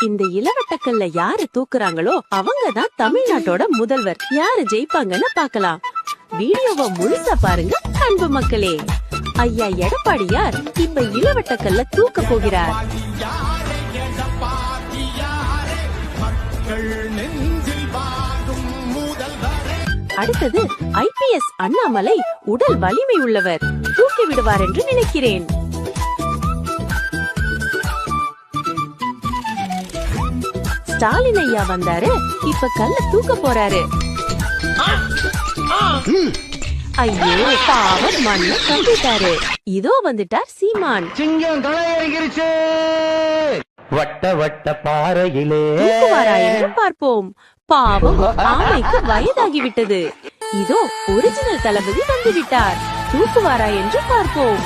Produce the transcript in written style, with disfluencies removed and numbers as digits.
இந்த இளவட்டக்கல்ல யாரு தூக்குறாங்களோ அவங்கதான் தமிழ்நாட்டோட முதல்வர். யாரு ஜெயிப்பாங்கன்னு பாக்கலாம். வீடியோவை முழுசா பாருங்க அன்பு மக்களே. ஐயா எடப்பாடியார் இப்ப இளவட்டக்கல்ல தூக்க போகிறார். அடுத்தது IPS அண்ணாமலை உடல் வலிமை உள்ளவர், தூக்கி விடுவார் என்று நினைக்கிறேன். ஸ்டாலின் ஐயா வந்தாரு, இப்ப கல்ல தூக்க போறாரு. ஐயோ பாவம், மண்ண கம்பிட்டாரு. இதோ வந்துட்டார் சீமான். சிங்கம் தலையறிகிருச்சு. வட்ட வட்ட பாறையிலே தூக்குவாரா என்று பார்ப்போம். பாவம், ஆமைக்கு வயதாகிவிட்டது. இதோ ஒரிஜினல் தளபதி வந்துவிட்டார். தூக்குவாரா என்று பார்ப்போம்.